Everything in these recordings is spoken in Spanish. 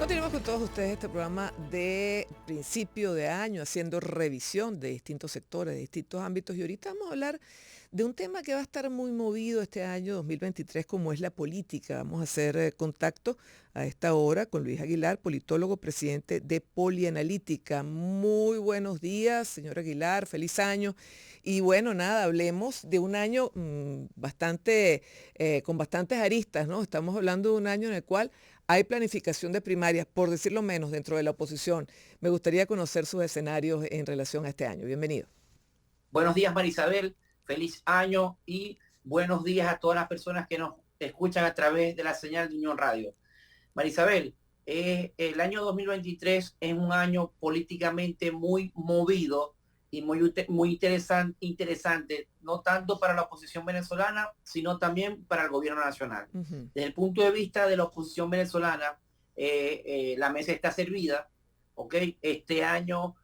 Continuamos con todos ustedes este programa de principio de año, haciendo revisión de distintos sectores, de distintos ámbitos. Y ahorita vamos a hablar de un tema que va a estar muy movido este año 2023, como es la política. Vamos a hacer contacto a esta hora con Luis Aguilar, politólogo, presidente de Polianalítica. Muy buenos días, señor Aguilar, feliz año. Y bueno, nada, hablemos de un año con bastantes aristas, ¿no? Estamos hablando de un año en el cual hay planificación de primarias, por decirlo menos, dentro de la oposición. Me gustaría conocer sus escenarios en relación a este año. Bienvenido. Buenos días, Marisabel. Feliz año y buenos días a todas las personas que nos escuchan a través de la señal de Unión Radio. Marisabel, el año 2023 es un año políticamente muy movido y muy interesante, no tanto para la oposición venezolana, sino también para el gobierno nacional. Desde el punto de vista de la oposición venezolana, la mesa está servida, ¿ok? Este año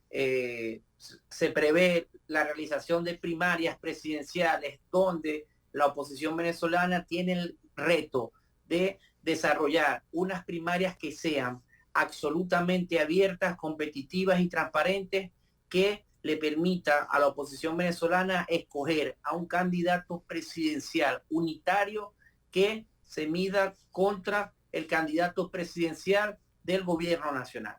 se prevé la realización de primarias presidenciales donde la oposición venezolana tiene el reto de desarrollar unas primarias que sean absolutamente abiertas, competitivas y transparentes, que le permita a la oposición venezolana escoger a un candidato presidencial unitario que se mida contra el candidato presidencial del gobierno nacional.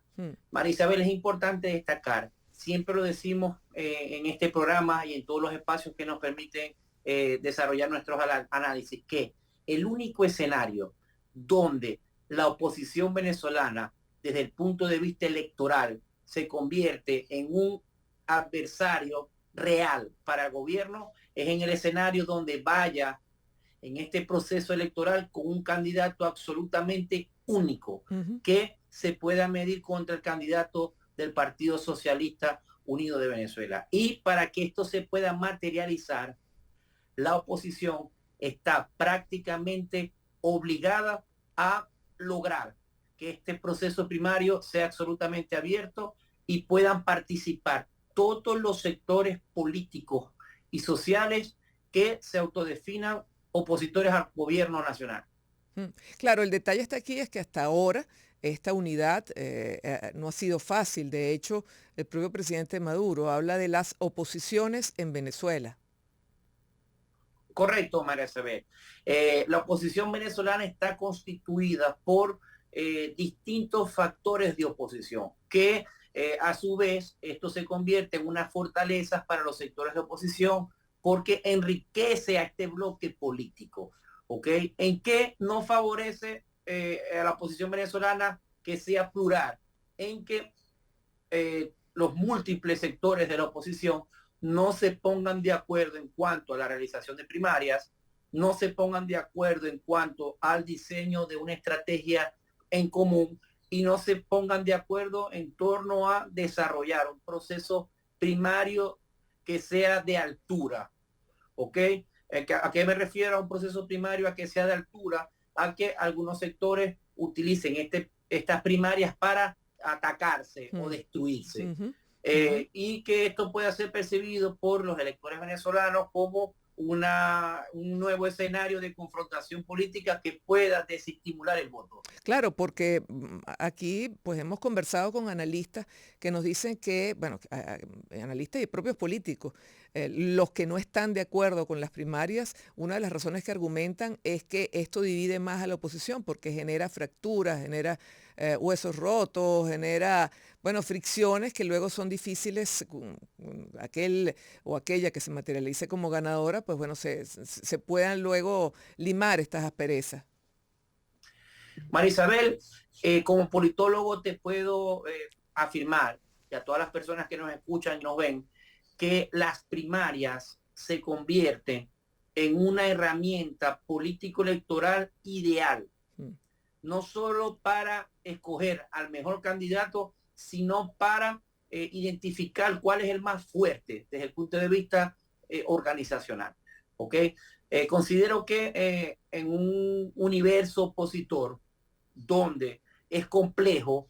Marisabel, es importante destacar, siempre lo decimos en este programa y en todos los espacios que nos permiten desarrollar nuestros análisis, que el único escenario donde la oposición venezolana, desde el punto de vista electoral, se convierte en un adversario real para el gobierno, es en el escenario donde vaya en este proceso electoral con un candidato absolutamente único, que se pueda medir contra el candidato del Partido Socialista Unido de Venezuela. Y para que esto se pueda materializar, la oposición está prácticamente obligada a lograr que este proceso primario sea absolutamente abierto y puedan participar todos los sectores políticos y sociales que se autodefinan opositores al gobierno nacional. Claro, el detalle está aquí, es que hasta ahora esta unidad no ha sido fácil. De hecho, el propio presidente Maduro habla de las oposiciones en Venezuela. Correcto, María Isabel. La oposición venezolana está constituida por distintos factores de oposición, que a su vez esto se convierte en unas fortalezas para los sectores de oposición porque enriquece a este bloque político. ¿Ok? ¿En qué no favorece a la oposición venezolana que sea plural? En que los múltiples sectores de la oposición no se pongan de acuerdo en cuanto a la realización de primarias, no se pongan de acuerdo en cuanto al diseño de una estrategia en común y no se pongan de acuerdo en torno a desarrollar un proceso primario que sea de altura. ¿Ok? ¿A qué me refiero a un proceso primario? A que sea de altura, a que algunos sectores utilicen estas primarias para atacarse o destruirse. Y que esto pueda ser percibido por los electores venezolanos como un nuevo escenario de confrontación política que pueda desestimular el voto. Claro, porque aquí pues hemos conversado con analistas que nos dicen que, bueno, analistas y propios políticos, los que no están de acuerdo con las primarias, una de las razones que argumentan es que esto divide más a la oposición porque genera fracturas, genera huesos rotos, genera, bueno, fricciones que luego son difíciles, aquel o aquella que se materialice como ganadora, pues bueno, se puedan luego limar estas asperezas. Marisabel, como politólogo te puedo afirmar, y a todas las personas que nos escuchan y nos ven, que las primarias se convierten en una herramienta político-electoral ideal, no solo para escoger al mejor candidato, sino para identificar cuál es el más fuerte desde el punto de vista organizacional. ¿Ok? Considero que en un universo opositor donde es complejo,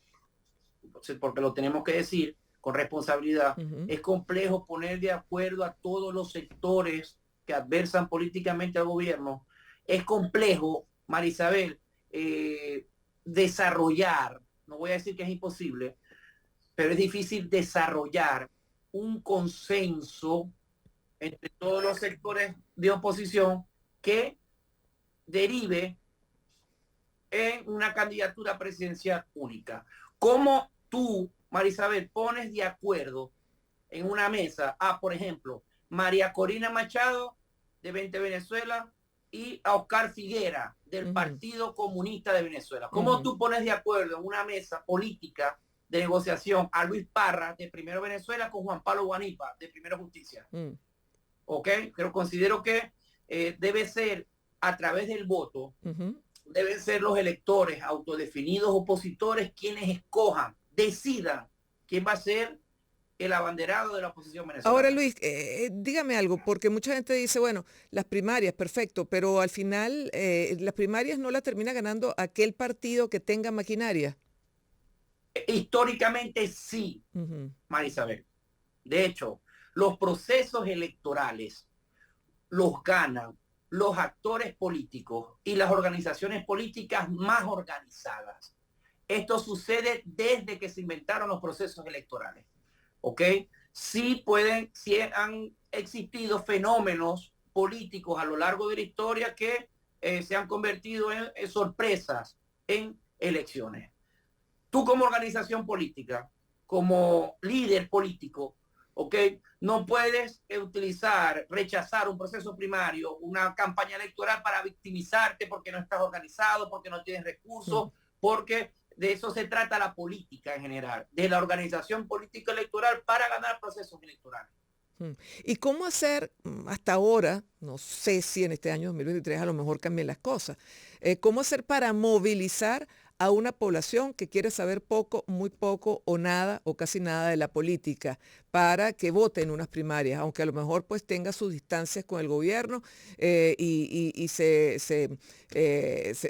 porque lo tenemos que decir con responsabilidad, es complejo poner de acuerdo a todos los sectores que adversan políticamente al gobierno, es complejo, Marisabel, desarrollar, no voy a decir que es imposible, pero es difícil desarrollar un consenso entre todos los sectores de oposición que derive en una candidatura presidencial única. ¿Cómo tú, Marisabel, pones de acuerdo en una mesa a, por ejemplo, María Corina Machado de 20 Venezuela y a Oscar Figuera del Partido Comunista de Venezuela? ¿Cómo tú pones de acuerdo en una mesa política de negociación a Luis Parra de Primero Venezuela con Juan Pablo Guanipa de Primero Justicia? ¿Ok? Pero considero que debe ser a través del voto, deben ser los electores autodefinidos opositores quienes escojan, decidan quién va a ser el abanderado de la oposición venezolana. Ahora, Luis, dígame algo, porque mucha gente dice, bueno, las primarias, perfecto, pero al final las primarias no las termina ganando aquel partido que tenga maquinaria. Históricamente sí, Marisabel. De hecho, los procesos electorales los ganan los actores políticos y las organizaciones políticas más organizadas. Esto sucede desde que se inventaron los procesos electorales. ¿Ok? Sí han existido fenómenos políticos a lo largo de la historia que se han convertido en sorpresas en elecciones. Tú como organización política, como líder político, ¿ok? No puedes rechazar un proceso primario, una campaña electoral para victimizarte porque no estás organizado, porque no tienes recursos, porque de eso se trata la política en general, de la organización política electoral para ganar procesos electorales. ¿Y cómo hacer hasta ahora, no sé si en este año 2023 a lo mejor cambien las cosas, cómo hacer para movilizar a una población que quiere saber poco, muy poco o nada o casi nada de la política para que vote en unas primarias, aunque a lo mejor pues tenga sus distancias con el gobierno y se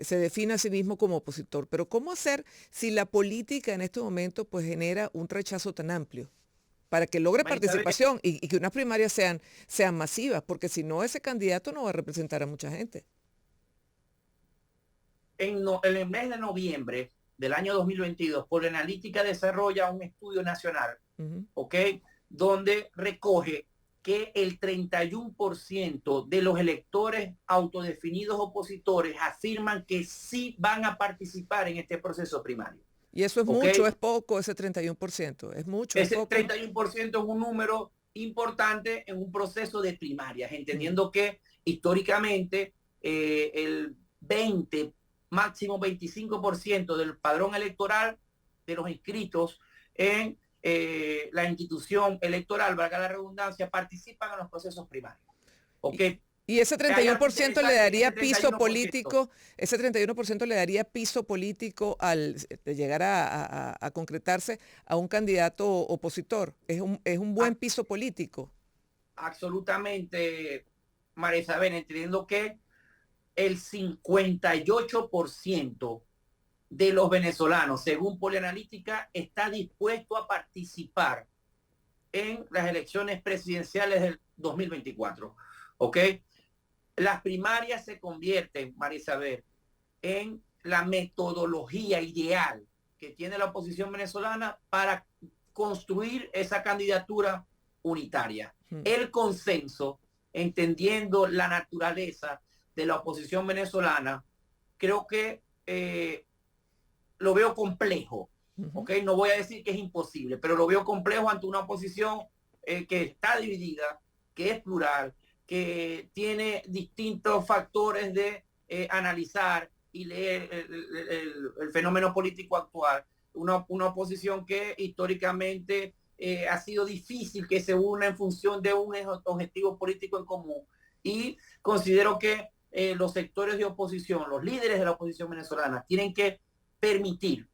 define a sí mismo como opositor? Pero ¿cómo hacer si la política en este momento pues genera un rechazo tan amplio? Para que logre participación y que unas primarias sean masivas, porque si no, ese candidato no va a representar a mucha gente. En el mes de noviembre del año 2022, Polianalítica desarrolla un estudio nacional, ¿ok? Donde recoge que el 31% de los electores autodefinidos opositores afirman que sí van a participar en este proceso primario. ¿Y eso es mucho, es poco, ese 31%? ¿Es mucho, es poco? Ese 31% es un número importante en un proceso de primarias, entendiendo que históricamente el 20, máximo 25% del padrón electoral de los inscritos en la institución electoral, valga la redundancia, participan en los procesos primarios. ¿Okay? Y ese 31% le daría piso político, ese 31% le daría piso político al llegar a concretarse a un candidato opositor. Es un buen piso político. Absolutamente, María Isabel, entendiendo que el 58% de los venezolanos, según Polianalítica, está dispuesto a participar en las elecciones presidenciales del 2024. ¿Ok? Las primarias se convierten, María Isabel, en la metodología ideal que tiene la oposición venezolana para construir esa candidatura unitaria. El consenso, entendiendo la naturaleza de la oposición venezolana, creo que lo veo complejo. ¿Okay? No voy a decir que es imposible, pero lo veo complejo ante una oposición que está dividida, que es plural, que tiene distintos factores de analizar y leer el fenómeno político actual. Una oposición que históricamente ha sido difícil que se una en función de un objetivo político en común. Y considero que los sectores de oposición, los líderes de la oposición venezolana, tienen que permitir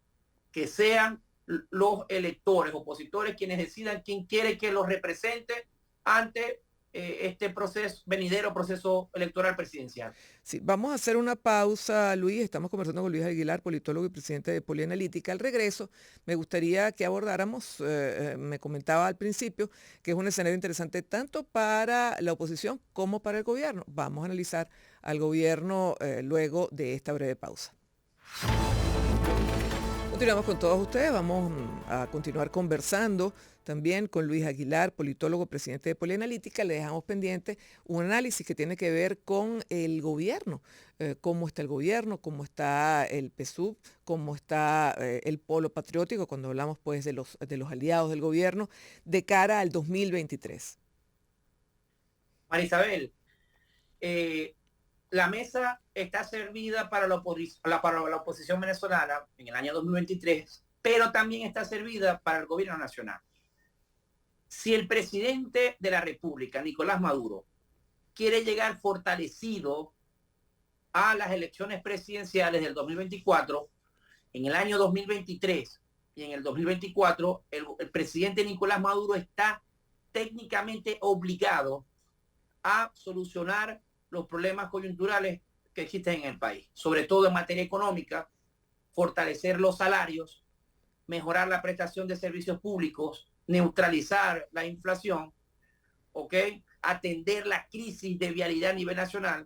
que sean los electores, opositores, quienes decidan quién quiere que los represente ante este venidero proceso electoral presidencial. Sí, vamos a hacer una pausa, Luis. Estamos conversando con Luis Aguilar, politólogo y presidente de Polianalítica. Al regreso, me gustaría que abordáramos, me comentaba al principio, que es un escenario interesante tanto para la oposición como para el gobierno. Vamos a analizar al gobierno luego de esta breve pausa. Continuamos con todos ustedes, vamos a continuar conversando también con Luis Aguilar, politólogo, presidente de Polianalítica. Le dejamos pendiente un análisis que tiene que ver con el gobierno, cómo está el gobierno, cómo está el PSUV, cómo está el polo patriótico, cuando hablamos pues de los aliados del gobierno, de cara al 2023. Marisabel, la mesa está servida para para la oposición venezolana en el año 2023, pero también está servida para el gobierno nacional. Si el presidente de la República, Nicolás Maduro, quiere llegar fortalecido a las elecciones presidenciales del 2024, en el año 2023 y en el 2024, el presidente Nicolás Maduro está técnicamente obligado a solucionar los problemas coyunturales que existen en el país, sobre todo en materia económica, fortalecer los salarios, mejorar la prestación de servicios públicos, neutralizar la inflación, ¿ok? Atender la crisis de vialidad a nivel nacional,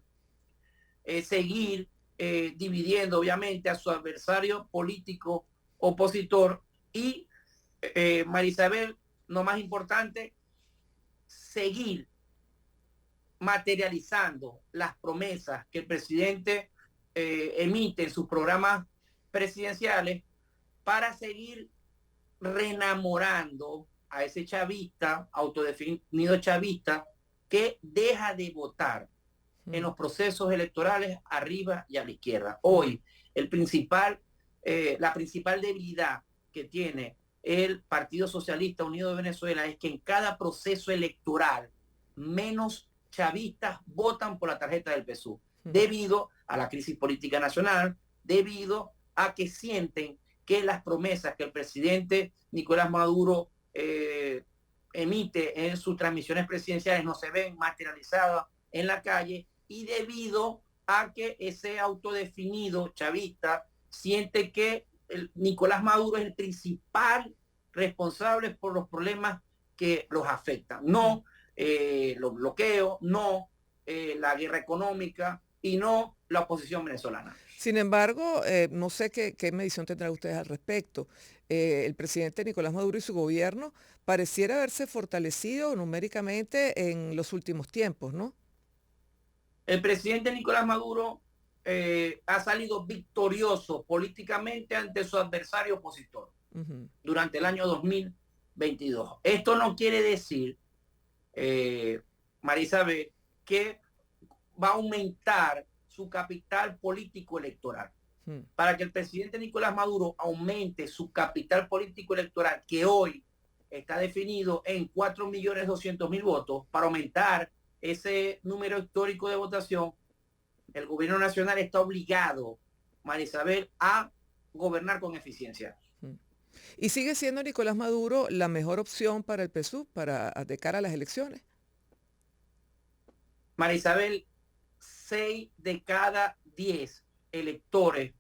seguir dividiendo obviamente a su adversario político opositor y, Marisabel, lo más importante, seguir materializando las promesas que el presidente emite en sus programas presidenciales para seguir reenamorando a ese chavista, autodefinido chavista, que deja de votar en los procesos electorales arriba y a la izquierda. Hoy, la principal debilidad que tiene el Partido Socialista Unido de Venezuela es que en cada proceso electoral menos chavistas votan por la tarjeta del PSUV, debido a la crisis política nacional, debido a que sienten que las promesas que el presidente Nicolás Maduro emite en sus transmisiones presidenciales no se ven materializadas en la calle, y debido a que ese autodefinido chavista siente que Nicolás Maduro es el principal responsable por los problemas que los afectan. No los bloqueos, no la guerra económica y no la oposición venezolana. Sin embargo, no sé qué medición tendrán ustedes al respecto. El presidente Nicolás Maduro y su gobierno pareciera haberse fortalecido numéricamente en los últimos tiempos, ¿no? El presidente Nicolás Maduro ha salido victorioso políticamente ante su adversario opositor durante el año 2022. Esto no quiere decir, Marisabel, que va a aumentar su capital político electoral. Para que el presidente Nicolás Maduro aumente su capital político electoral, que hoy está definido en 4.200.000 votos, para aumentar ese número histórico de votación, el gobierno nacional está obligado, Marisabel, a gobernar con eficiencia. ¿Y sigue siendo Nicolás Maduro la mejor opción para el PSUV de cara a las elecciones? Marisabel, 6 de cada 10 electores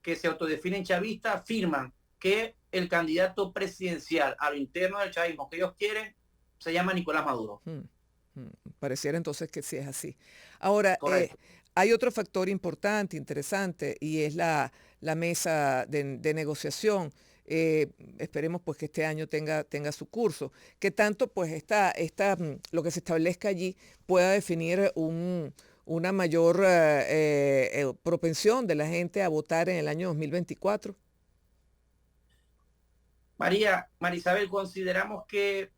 que se autodefinen chavistas afirman que el candidato presidencial a lo interno del chavismo que ellos quieren se llama Nicolás Maduro. Pareciera entonces que sí es así. Ahora, hay otro factor importante, interesante, y es la mesa de negociación. Esperemos pues que este año tenga su curso, que tanto pues lo que se establezca allí pueda definir una mayor propensión de la gente a votar en el año 2024. Marisabel, consideramos que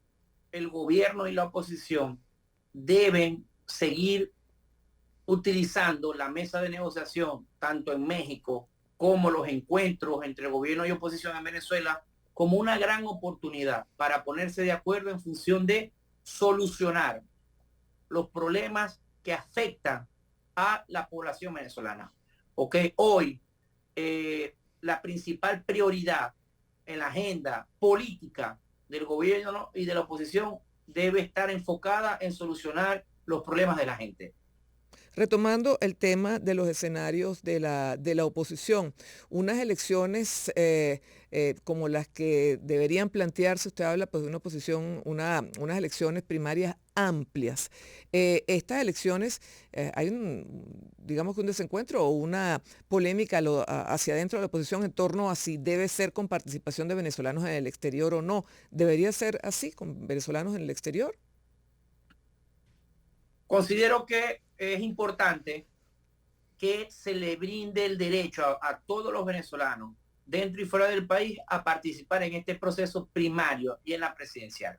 el gobierno y la oposición deben seguir utilizando la mesa de negociación, tanto en México como los encuentros entre el gobierno y oposición en Venezuela, como una gran oportunidad para ponerse de acuerdo en función de solucionar los problemas que afectan a la población venezolana. Hoy, la principal prioridad en la agenda política del gobierno y de la oposición debe estar enfocada en solucionar los problemas de la gente. Retomando el tema de los escenarios de la oposición, unas elecciones como las que deberían plantearse, usted habla pues de una oposición, unas elecciones primarias amplias. Estas elecciones, digamos que un desencuentro o una polémica hacia adentro de la oposición en torno a si debe ser con participación de venezolanos en el exterior o no. ¿Debería ser así, con venezolanos en el exterior? Considero que es importante que se le brinde el derecho a todos los venezolanos dentro y fuera del país a participar en este proceso primario y en la presidencial.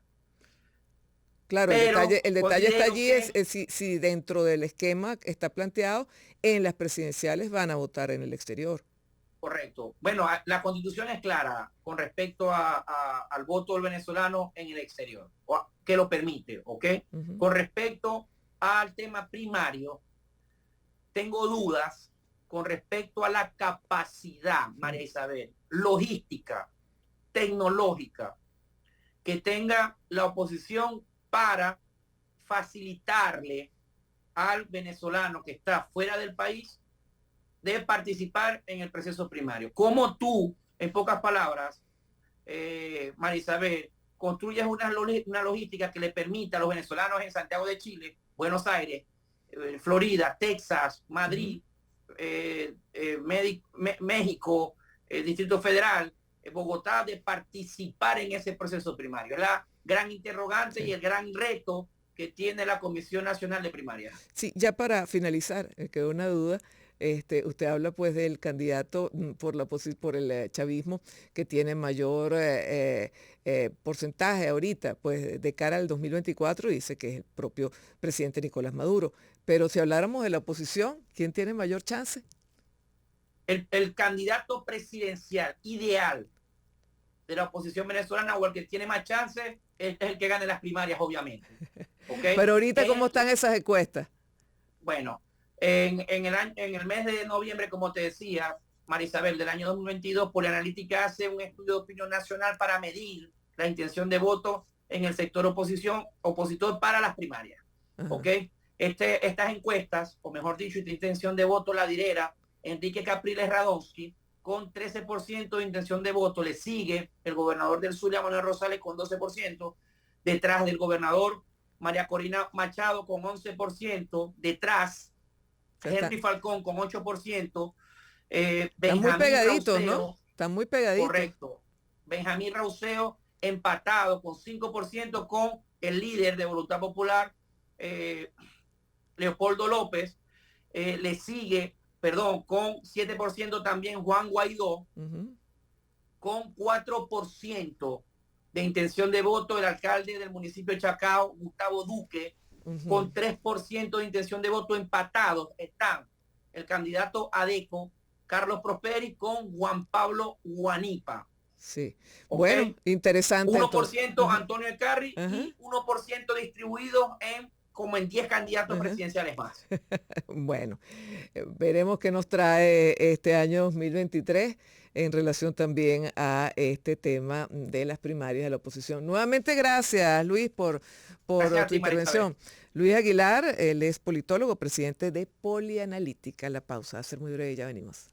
Claro, el detalle está allí, es si dentro del esquema está planteado, en las presidenciales van a votar en el exterior. Correcto. Bueno, la Constitución es clara con respecto al voto del venezolano en el exterior, que lo permite, ¿ok? Con respecto al tema primario, tengo dudas con respecto a la capacidad, María Isabel, logística, tecnológica, que tenga la oposición para facilitarle al venezolano que está fuera del país de participar en el proceso primario. ¿Cómo tú, en pocas palabras, María Isabel, construyes una logística que le permita a los venezolanos en Santiago de Chile, Buenos Aires, Florida, Texas, Madrid, México, Distrito Federal, Bogotá, de participar en ese proceso primario? Es la gran interrogante y el gran reto que tiene la Comisión Nacional de Primaria. Sí, ya para finalizar, quedó una duda. Usted habla pues del candidato por el chavismo que tiene mayor porcentaje ahorita, pues de cara al 2024, dice que es el propio presidente Nicolás Maduro. Pero si habláramos de la oposición, ¿quién tiene mayor chance? El candidato presidencial ideal de la oposición venezolana, o el que tiene más chance, es el que gane las primarias, obviamente. ¿Okay? Pero ahorita, ¿cómo están esas encuestas? Bueno, en el mes de noviembre, como te decía, María Isabel, del año 2022, Polianalítica hace un estudio de opinión nacional para medir la intención de voto en el sector opositor para las primarias. ¿Ok? Estas encuestas, o mejor dicho, esta intención de voto la lidera Enrique Capriles Radonsky con 13% de intención de voto. Le sigue el gobernador del Zulia, Manuel Rosales, con 12%, detrás del gobernador María Corina Machado con 11%, detrás Henry Falcón con 8%, están muy pegaditos, Rauseo, ¿no? Están muy pegaditos. Correcto. Benjamín Rauseo empatado con 5% con el líder de Voluntad Popular, Leopoldo López. Le sigue, con 7% también Juan Guaidó, con 4% de intención de voto el alcalde del municipio de Chacao, Gustavo Duque, con 3% de intención de voto. Empatados están el candidato ADECO, Carlos Prosperi, con Juan Pablo Guanipa. Sí. ¿Okay? Bueno, interesante. 1% Antonio Ecarri y 1% distribuidos como en 10 candidatos presidenciales más. Bueno, veremos qué nos trae este año 2023 en relación también a este tema de las primarias de la oposición. Nuevamente, gracias, Luis, por tu intervención. Luis Aguilar, él es politólogo, presidente de Polianalítica. La pausa va a ser muy breve, ya venimos.